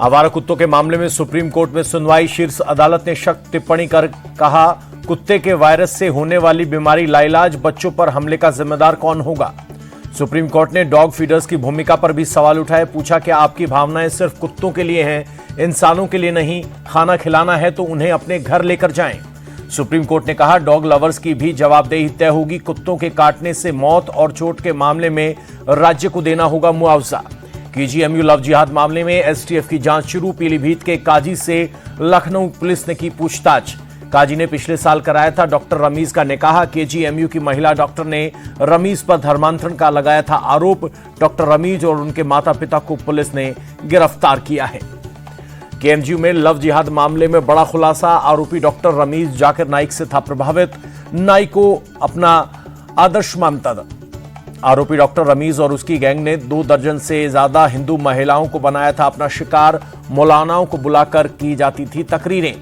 आवारा कुत्तों के मामले में सुप्रीम कोर्ट में सुनवाई। शीर्ष अदालत ने सख्त टिप्पणी कर कहा, कुत्ते के वायरस से होने वाली बीमारी लाइलाज बच्चों पर हमले का जिम्मेदार कौन होगा। सुप्रीम कोर्ट ने डॉग फीडर्स की भूमिका पर भी सवाल उठाए। पूछा कि आपकी भावनाएं सिर्फ कुत्तों के लिए हैं, इंसानों के लिए नहीं। खाना खिलाना है तो उन्हें अपने घर लेकर जाएं। सुप्रीम कोर्ट ने कहा, डॉग लवर्स की भी जवाबदेही तय होगी। कुत्तों के काटने से मौत और चोट के मामले में राज्य को देना होगा मुआवजा। केजीएमयू लव जिहाद मामले में एसटीएफ की जांच शुरू। पीलीभीत के काजी से लखनऊ पुलिस ने की पूछताछ। काजी ने पिछले साल कराया था डॉक्टर रमीज का निकाह। केजीएमयू की महिला डॉक्टर ने रमीज पर धर्मांतरण का लगाया था आरोप। डॉक्टर रमीज और उनके माता पिता को पुलिस ने गिरफ्तार किया है। केएमयू में लव जिहाद मामले में बड़ा खुलासा। आरोपी डॉक्टर रमीज जाकिर नाइक से था प्रभावित, नाइक को अपना आदर्श मानता था। आरोपी डॉक्टर रमीज और उसकी गैंग ने 2 दर्जन से ज्यादा हिंदू महिलाओं को बनाया था अपना शिकार। मौलानाओं को बुलाकर की जाती थी तकरीरें।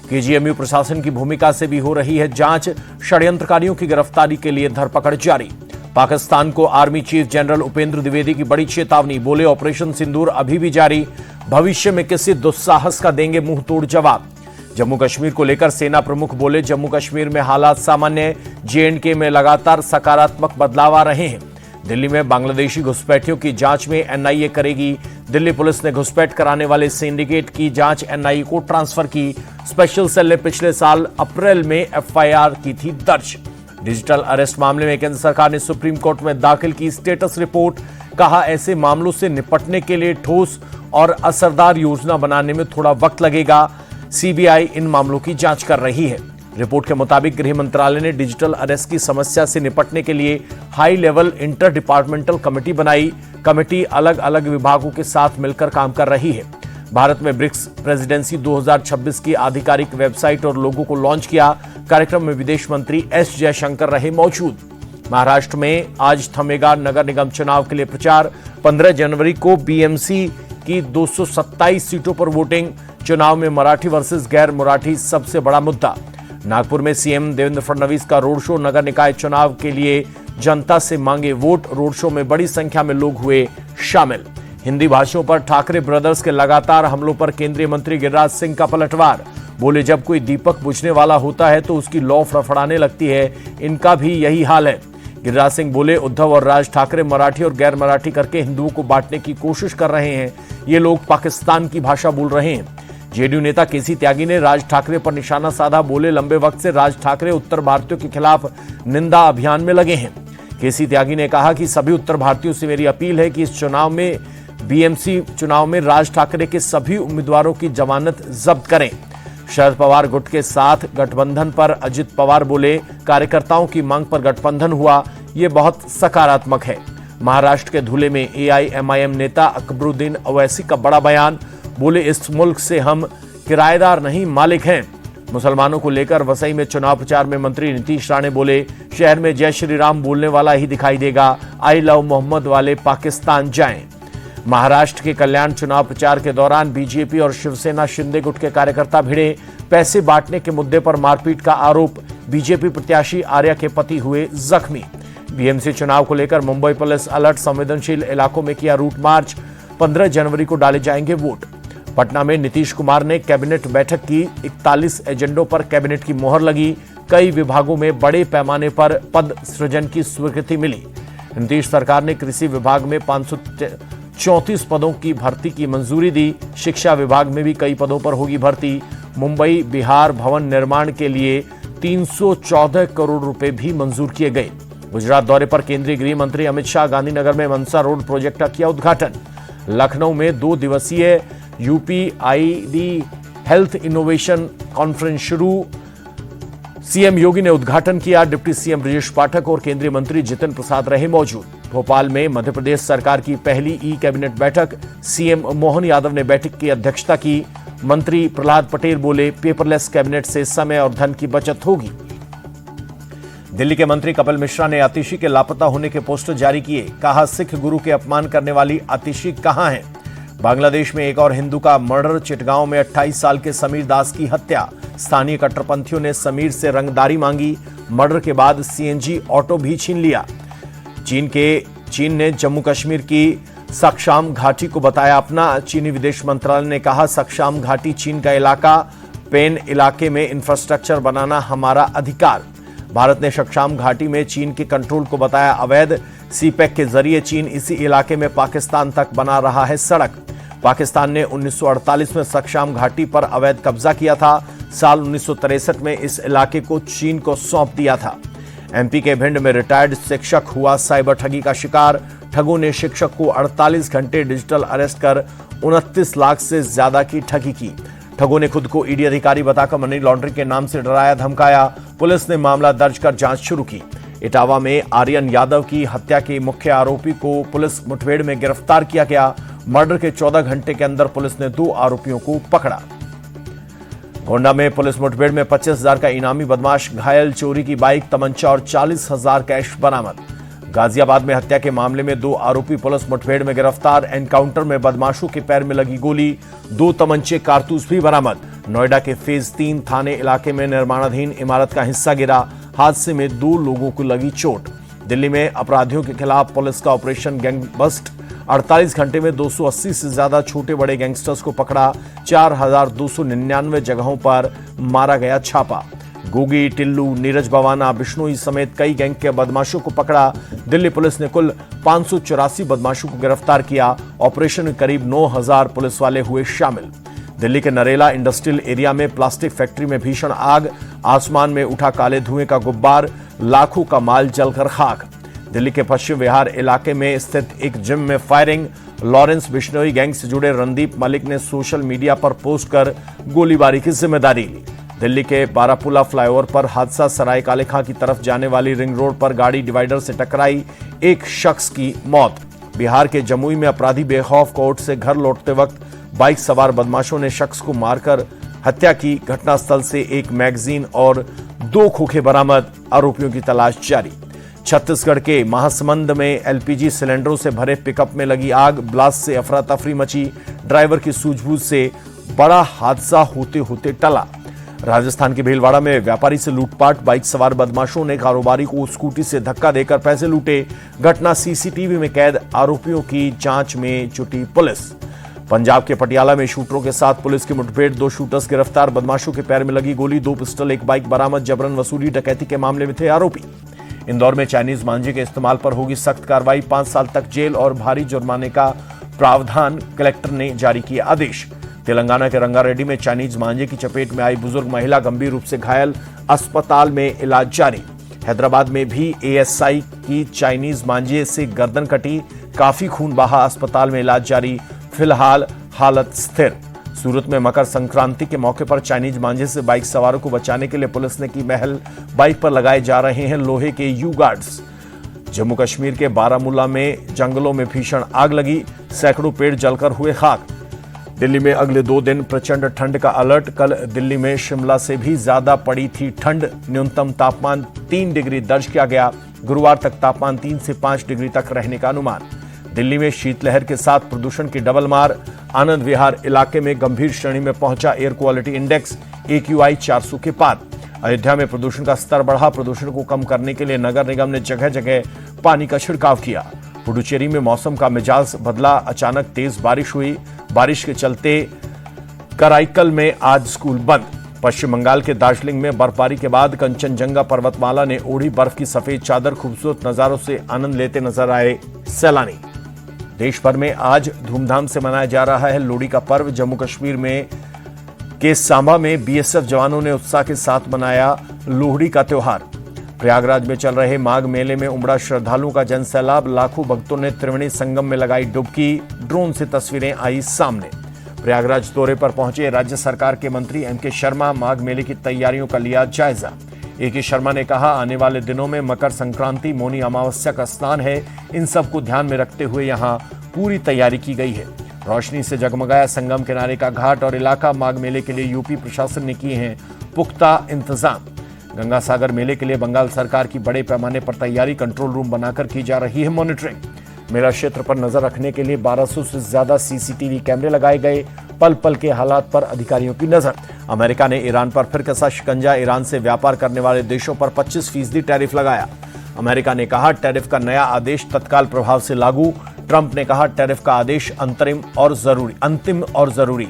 केजीएमयू प्रशासन की भूमिका से भी हो रही है जांच। षड्यंत्रकारियों की गिरफ्तारी के लिए धरपकड़ जारी। पाकिस्तान को army chief general Upendra Dwivedi की बड़ी चेतावनी। बोले, ऑपरेशन सिंदूर अभी भी जारी, भविष्य में किसी दुस्साहस का देंगे मुंह तोड़ जवाब। जम्मू कश्मीर को लेकर सेना प्रमुख बोले, जम्मू कश्मीर में हालात सामान्य। जेएंडके में लगातार सकारात्मक बदलाव आ रहे हैं। दिल्ली में बांग्लादेशी घुसपैठियों की जांच में एनआईए करेगी। दिल्ली पुलिस ने घुसपैठ कराने वाले सिंडिकेट की जांच एनआईए को ट्रांसफर की। स्पेशल सेल ने पिछले साल अप्रैल में एफआईआर की थी दर्ज। डिजिटल अरेस्ट मामले में केंद्र सरकार ने सुप्रीम कोर्ट में दाखिल की स्टेटस रिपोर्ट। कहा, ऐसे मामलों से निपटने के लिए ठोस और असरदार योजना बनाने में थोड़ा वक्त लगेगा। सीबीआई इन मामलों की जांच कर रही है। रिपोर्ट के मुताबिक गृह मंत्रालय ने डिजिटल अरेस्ट की समस्या से निपटने के लिए high level inter departmental committee बनाई। कमेटी अलग अलग विभागों के साथ मिलकर काम कर रही है। भारत में ब्रिक्स प्रेसिडेंसी 2026 की आधिकारिक वेबसाइट और लोगो को लॉन्च किया। कार्यक्रम में विदेश मंत्री एस जयशंकर रहे मौजूद। महाराष्ट्र में आज थमेगा नगर निगम चुनाव के लिए प्रचार। 15 जनवरी को बीएमसी की 227 सीटों पर वोटिंग। चुनाव में मराठी वर्सेस गैर मराठी सबसे बड़ा मुद्दा। नागपुर में सीएम देवेंद्र फडणवीस का रोड शो। नगर निकाय चुनाव के लिए जनता से मांगे वोट। रोड शो में बड़ी संख्या में लोग हुए शामिल। हिंदी भाषियों पर ठाकरे ब्रदर्स के लगातार हमलों पर केंद्रीय मंत्री गिरिराज सिंह का पलटवार। बोले, जब कोई दीपक बुझने वाला होता है तो उसकी लौ फड़फड़ाने लगती है। इनका भी यही हाल है। गिरिराज सिंह बोले, उद्धव और राज ठाकरे मराठी और गैर मराठी करके हिंदुओं को बांटने की कोशिश कर रहे हैं। ये लोग पाकिस्तान की भाषा बोल रहे हैं। जेडीयू नेता केसी त्यागी ने राज ठाकरे पर निशाना साधा। बोले, लंबे वक्त से राज ठाकरे उत्तर भारतीयों के खिलाफ निंदा अभियान में लगे हैं। केसी त्यागी ने कहा कि सभी उत्तर भारतीयों से मेरी अपील है कि इस चुनाव में बीएमसी चुनाव में राज ठाकरे के सभी उम्मीदवारों की जमानत जब्त करें। शरद पवार गुट के साथ गठबंधन पर अजित पवार बोले, कार्यकर्ताओं की मांग पर गठबंधन हुआ, ये बहुत सकारात्मक है। महाराष्ट्र के धुले में एआईएमआईएम नेता अकबरुद्दीन अवैसी का बड़ा बयान। बोले, इस मुल्क से हम किराएदार नहीं मालिक हैं। मुसलमानों को लेकर वसई में चुनाव प्रचार में मंत्री नीतीश राणे बोले, शहर में जय श्री राम बोलने वाला ही दिखाई देगा। आई लव मोहम्मद वाले पाकिस्तान जाएं। महाराष्ट्र के कल्याण चुनाव प्रचार के दौरान बीजेपी और शिवसेना शिंदे गुट के कार्यकर्ता भिड़े। पैसे बांटने के मुद्दे पर मारपीट का आरोप। बीजेपी प्रत्याशी आर्या के पति हुए जख्मी। बीएमसी चुनाव को लेकर मुंबई पुलिस अलर्ट। संवेदनशील इलाकों में किया रूट मार्च। 15 जनवरी को डाले जाएंगे वोट। पटना में नीतीश कुमार ने कैबिनेट बैठक की। 41 एजेंडों पर कैबिनेट की मोहर लगी। कई विभागों में बड़े पैमाने पर पद सृजन की स्वीकृति मिली। नीतीश सरकार ने कृषि विभाग में 534 पदों की भर्ती की मंजूरी दी। शिक्षा विभाग में भी कई पदों पर होगी भर्ती। मुंबई बिहार भवन निर्माण के लिए 314 करोड़ रुपए भी मंजूर किए गए। गुजरात दौरे पर केंद्रीय गृह मंत्री अमित शाह गांधीनगर में मनसा रोड प्रोजेक्ट का किया उद्घाटन। लखनऊ में 2 दिवसीय यूपीआईडी हेल्थ इनोवेशन कॉन्फ्रेंस शुरू। सीएम योगी ने उद्घाटन किया। डिप्टी सीएम ब्रजेश पाठक और केंद्रीय मंत्री जितिन प्रसाद रहे मौजूद। भोपाल में मध्य प्रदेश सरकार की पहली ई कैबिनेट बैठक। सीएम मोहन यादव ने बैठक की अध्यक्षता की। मंत्री प्रहलाद पटेल बोले, पेपरलेस कैबिनेट से समय और धन की बचत होगी। दिल्ली के मंत्री कपिल मिश्रा ने आतिशी के लापता होने के पोस्टर जारी किए। कहा, सिख गुरु के अपमान करने वाली आतिशी कहां है। बांग्लादेश में एक और हिंदू का मर्डर। चिटगांव में 28 साल के समीर दास की हत्या। स्थानीय कट्टरपंथियों ने समीर से रंगदारी मांगी। मर्डर के बाद सीएनजी ऑटो भी छीन लिया। चीन ने जम्मू कश्मीर की सक्शाम घाटी को बताया अपना। चीनी विदेश मंत्रालय ने कहा, सक्शाम घाटी चीन का इलाका, पेन इलाके में इंफ्रास्ट्रक्चर बनाना हमारा अधिकार। भारत ने सक्शाम घाटी में चीन के कंट्रोल को बताया अवैध। सीपैक के जरिए चीन इसी इलाके में पाकिस्तान तक बना रहा है सड़क। पाकिस्तान ने 1948 में सक्शाम घाटी पर अवैध कब्जा किया था। साल 1963 में इस इलाके को चीन को सौंप दिया था। एमपी के भिंड में रिटायर्ड शिक्षक हुआ साइबर ठगी का शिकार। ठगों ने शिक्षक को 48 घंटे डिजिटल अरेस्ट कर 29 लाख से ज्यादा की ठगी की। ठगों ने खुद को ईडी अधिकारी बताकर मनी लॉन्ड्रिंग के नाम से डराया धमकाया। पुलिस ने मामला दर्ज कर जांच शुरू की। इटावा में आर्यन यादव की हत्या के मुख्य आरोपी को पुलिस मुठभेड़ में गिरफ्तार किया गया। मर्डर के 14 घंटे के अंदर पुलिस ने 2 आरोपियों को पकड़ा। गोंडा में पुलिस मुठभेड़ में 25,000 का इनामी बदमाश घायल। चोरी की बाइक, तमंचा और 40,000 कैश बरामद। गाजियाबाद में हत्या के मामले में 2 आरोपी पुलिस मुठभेड़ में गिरफ्तार। एनकाउंटर में बदमाशों के पैर में लगी गोली, 2 तमंचे, कारतूस भी बरामद। नोएडा के फेज 3 थाने इलाके में निर्माणाधीन इमारत का हिस्सा गिरा। हादसे में 2 लोगों को लगी चोट। दिल्ली में अपराधियों के खिलाफ पुलिस का ऑपरेशन गैंगबस्ट। 48 घंटे में 280 से ज्यादा छोटे बड़े गैंगस्टर्स को पकड़ा। 4,299 जगहों पर मारा गया छापा। गोगी, टिल्लू, नीरज भवाना, बिश्नोई समेत कई गैंग के बदमाशों को पकड़ा। दिल्ली पुलिस ने कुल 584 बदमाशों को गिरफ्तार किया। ऑपरेशन में करीब 9,000 पुलिस वाले हुए शामिल। दिल्ली के नरेला इंडस्ट्रियल एरिया में प्लास्टिक फैक्ट्री में भीषण आग। आसमान में उठा काले धुएं का गुब्बार। लाखों का माल जलकर खाक। दिल्ली के पश्चिम विहार इलाके में स्थित एक जिम में फायरिंग। लॉरेंस बिश्नोई गैंग से जुड़े रणदीप मलिक ने सोशल मीडिया पर पोस्ट कर गोलीबारी की जिम्मेदारी ली। दिल्ली के बारापुला फ्लाईओवर पर हादसा। सराय काले खां की तरफ जाने वाली रिंग रोड पर गाड़ी डिवाइडर से टकराई, 1 शख्स की मौत। बिहार के जमुई में अपराधी बेखौफ कोर्ट से घर लौटते वक्त बाइक सवार बदमाशों ने शख्स को मारकर हत्या की। घटनास्थल से 1 मैगजीन और 2 खोखे बरामद। आरोपियों की तलाश जारी। छत्तीसगढ़ के महासमुंद में एलपीजी सिलेंडरों से भरे पिकअप में लगी आग। ब्लास्ट से अफरा तफरी मची। ड्राइवर की सूझबूझ से बड़ा हादसा होते होते टला। राजस्थान के भीलवाड़ा में व्यापारी से लूटपाट। बाइक सवार बदमाशों ने कारोबारी को स्कूटी से धक्का देकर पैसे लूटे। घटना सीसीटीवी में कैद। आरोपियों की जांच में जुटी पुलिस। पंजाब के पटियाला में शूटरों के साथ पुलिस की मुठभेड़। 2 शूटर्स गिरफ्तार। बदमाशों के पैर में लगी गोली, 2 पिस्टल, 1 बाइक बरामद। जबरन वसूली डकैती के मामले में थे आरोपी। इंदौर में चाइनीज मांझे के इस्तेमाल पर होगी सख्त कार्रवाई। 5 साल तक जेल और भारी जुर्माने का प्रावधान। कलेक्टर ने जारी किया आदेश। तेलंगाना के रंगारेड्डी में चाइनीज मांझे की चपेट में आई बुजुर्ग महिला गंभीर रूप से घायल। अस्पताल में इलाज जारी। हैदराबाद में भी एएसआई की चाइनीज मांझे से गर्दन कटी, काफी खून बहा। अस्पताल में इलाज जारी। फिलहाल हालत स्थिर। सूरत में मकर संक्रांति के मौके पर चाइनीज मांझे से बाइक सवारों को बचाने के लिए पुलिस ने की महल। बाइक पर लगाए जा रहे हैं लोहे के यू गार्ड्स। जम्मू कश्मीर के बारामूला में जंगलों में भीषण आग लगी। सैकड़ों पेड़ जलकर हुए खाक। दिल्ली में अगले 2 दिन प्रचंड ठंड का अलर्ट। कल दिल्ली में शिमला से भी ज्यादा पड़ी थी ठंड। न्यूनतम तापमान 3 डिग्री दर्ज किया गया। गुरुवार तक तापमान 3 से 5 डिग्री तक रहने का अनुमान। दिल्ली में शीतलहर के साथ प्रदूषण की डबल मार। आनंद विहार इलाके में गंभीर श्रेणी में पहुंचा एयर क्वालिटी इंडेक्स, AQI 400 के पार। अयोध्या में प्रदूषण का स्तर बढ़ा। प्रदूषण को कम करने के लिए नगर निगम ने जगह जगह पानी का छिड़काव किया। पुडुचेरी में मौसम का मिजाज बदला। अचानक तेज बारिश हुई। बारिश के चलते कराईकल में आज स्कूल बंद। पश्चिम बंगाल के दार्जिलिंग में बर्फबारी के बाद कंचनजंगा पर्वतमाला ने ओढ़ी बर्फ की सफेद चादर। खूबसूरत नजारों से आनंद लेते नजर आए सैलानी। देश भर में आज धूमधाम से मनाया जा रहा है लोहड़ी का पर्व। जम्मू कश्मीर में के सांबा में बीएसएफ जवानों ने उत्साह के साथ मनाया लोहड़ी का त्योहार। प्रयागराज में चल रहे माघ मेले में उमड़ा श्रद्धालुओं का जनसैलाब। लाखों भक्तों ने त्रिवेणी संगम में लगाई डुबकी। ड्रोन से तस्वीरें आई सामने। प्रयागराज दौरे पर पहुंचे राज्य सरकार के मंत्री एमके शर्मा। माघ मेले की तैयारियों का लिया जायजा। एके शर्मा ने कहा, आने वाले दिनों में मकर संक्रांति, मौनी अमावस्या का स्नान है। इन सब को ध्यान में रखते हुए यहां पूरी तैयारी की गई है। रोशनी से जगमगाया संगम किनारे का घाट और इलाका। माघ मेले के लिए यूपी प्रशासन ने किए हैं पुख्ता इंतजाम। गंगा सागर मेले के लिए बंगाल सरकार की बड़े पैमाने पर तैयारी। कंट्रोल रूम बनाकर की जा रही है मॉनिटरिंग। मेला क्षेत्र पर नजर रखने के लिए 1200 से ज्यादा सीसीटीवी कैमरे लगाए गए। पल पल के हालात पर अधिकारियों की नजर। अमेरिका ने ईरान पर फिर कसा शिकंजा। ईरान से व्यापार करने वाले देशों पर 25% टैरिफ लगाया। अमेरिका ने कहा, टैरिफ का नया आदेश तत्काल प्रभाव से लागू। ट्रंप ने कहा, टैरिफ का आदेश अंतिम और जरूरी।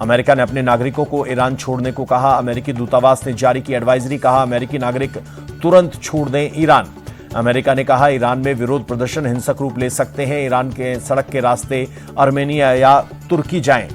अमेरिका ने अपने नागरिकों को ईरान छोड़ने को कहा। अमेरिकी दूतावास ने जारी की एडवाइजरी, कहा अमेरिकी नागरिक तुरंत छोड़ दें ईरान। अमेरिका ने कहा, ईरान में विरोध प्रदर्शन हिंसक रूप ले सकते हैं। ईरान के सड़क के रास्ते आर्मेनिया या तुर्की जाएं।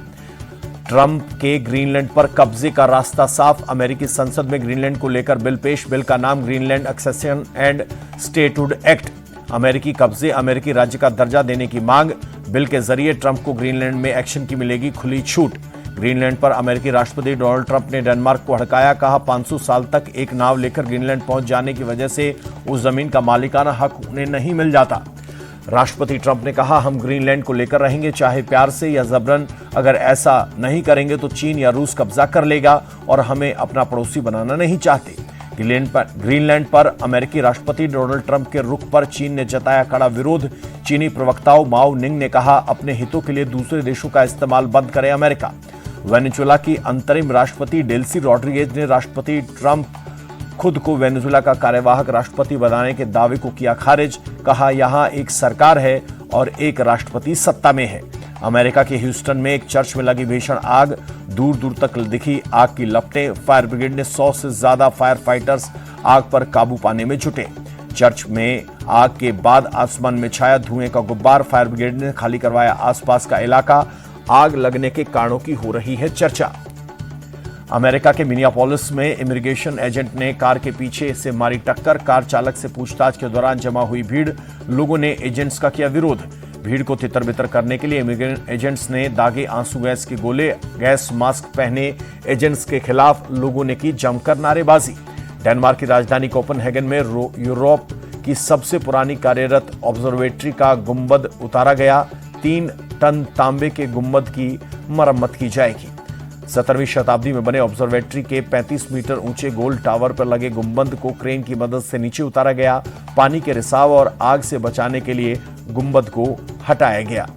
ट्रंप के ग्रीनलैंड पर कब्जे का रास्ता साफ। अमेरिकी संसद में ग्रीनलैंड को लेकर बिल पेश। बिल का नाम Greenland accession and statehood act. अमेरिकी कब्जे अमेरिकी राज्य का दर्जा देने की मांग। बिल के जरिए ट्रंप को ग्रीनलैंड में एक्शन की मिलेगी खुली छूट। ग्रीनलैंड पर अमेरिकी राष्ट्रपति डोनाल्ड ट्रंप ने डेनमार्क को हड़काया, कहा 500 साल तक एक नाव लेकर ग्रीनलैंड पहुंच जाने की वजह से उस जमीन का मालिकाना हक उन्हें नहीं मिल जाता। राष्ट्रपति ट्रंप ने कहा, हम ग्रीनलैंड को लेकर रहेंगे, चाहे प्यार से या जबरन। अगर ऐसा नहीं करेंगे तो चीन या रूस कब्जा कर लेगा और हमें अपना पड़ोसी बनाना नहीं चाहते। ग्रीनलैंड पर अमेरिकी राष्ट्रपति डोनाल्ड ट्रंप के रुख पर चीन ने जताया कड़ा विरोध। चीनी प्रवक्ताओं माओ निंग ने कहा, अपने हितों के लिए दूसरे देशों का इस्तेमाल बंद करे अमेरिका। वेनेजुएला की अंतरिम राष्ट्रपति डेल्सी रॉड्रिगेज ने राष्ट्रपति ट्रंप खुद को वेनेजुएला का कार्यवाहक राष्ट्रपति बनाने के दावे को किया खारिज। कहा, यहां एक सरकार है और एक राष्ट्रपति सत्ता में है। अमेरिका के ह्यूस्टन में एक चर्च में लगी भीषण आग। दूर दूर तक दिखी आग की लपटें। फायर ब्रिगेड ने 100 से ज्यादा फायर फाइटर्स आग पर काबू पाने में जुटे। चर्च में आग के बाद आसमान में छाया धुएं का गुब्बार। फायर ब्रिगेड ने खाली करवाया आसपास का इलाका। आग लगने के कारणों की हो रही है चर्चा। अमेरिका के मिनियापोलिस में इमिग्रेशन एजेंट ने कार के पीछे से मारी टक्कर। कार चालक से पूछताछ के दौरान जमा हुई भीड़। लोगों ने एजेंट्स का किया विरोध। भीड़ को तितर-बितर करने के लिए इमिग्रेशन एजेंट्स ने दागे आंसू गैस के गोले। गैस मास्क पहने एजेंट्स के खिलाफ लोगों ने की जमकर नारेबाजी। डेनमार्क की राजधानी कोपेनहेगन में यूरोप की सबसे पुरानी कार्यरत ऑब्जर्वेटरी का गुंबद उतारा गया। 3 टन तांबे के गुंबद की मरम्मत की जाएगी। 17वीं शताब्दी में बने ऑब्जर्वेटरी के 35 मीटर ऊंचे गोल टावर पर लगे गुंबद को क्रेन की मदद से नीचे उतारा गया। पानी के रिसाव और आग से बचाने के लिए गुंबद को हटाया गया।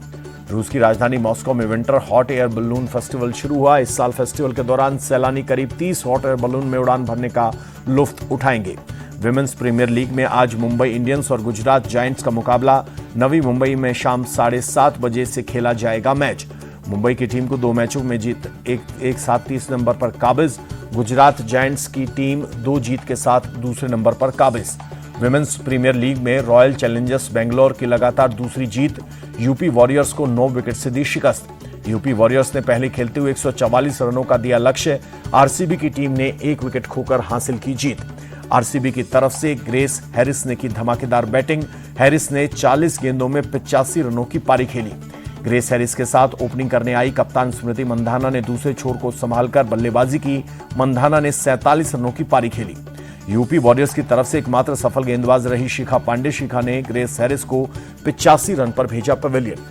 रूस की राजधानी मॉस्को में winter hot air balloon festival शुरू हुआ। इस साल फेस्टिवल के दौरान सैलानी करीब 30 हॉट एयर बलून में उड़ान भरने का लुत्फ उठाएंगे। विमेंस प्रीमियर लीग में आज मुंबई इंडियंस और गुजरात जायंट्स का मुकाबला। नवी मुंबई में शाम 7:30 बजे से खेला जाएगा मैच। मुंबई की टीम को 2 मैचों में जीत एक साथ 30 नंबर पर काबिज। गुजरात जायंट्स की टीम 2 जीत के साथ दूसरे नंबर पर काबिज। विमेंस प्रीमियर लीग में रॉयल चैलेंजर्स बेंगलोर की लगातार दूसरी जीत। यूपी वॉरियर्स को 9 विकेट से दी शिकस्त। यूपी वॉरियर्स ने पहले खेलते हुए 144 रनों का दिया लक्ष्य। आरसीबी की टीम ने 1 विकेट खोकर हासिल की जीत। आरसीबी की तरफ से ग्रेस हैरिस ने की धमाकेदार बैटिंग। हैरिस ने 40 गेंदों में 85 रनों की पारी खेली। ग्रेस हैरिस के साथ ओपनिंग करने आई कप्तान स्मृति मंधाना ने दूसरे छोर को संभालकर बल्लेबाजी की। मंधाना ने 47 रनों की पारी खेली। यूपी वॉरियर्स की तरफ से एकमात्र सफल गेंदबाज रही शिखा पांडे। शिखा ने ग्रेस हैरिस को 85 रन पर भेजा पवेलियन।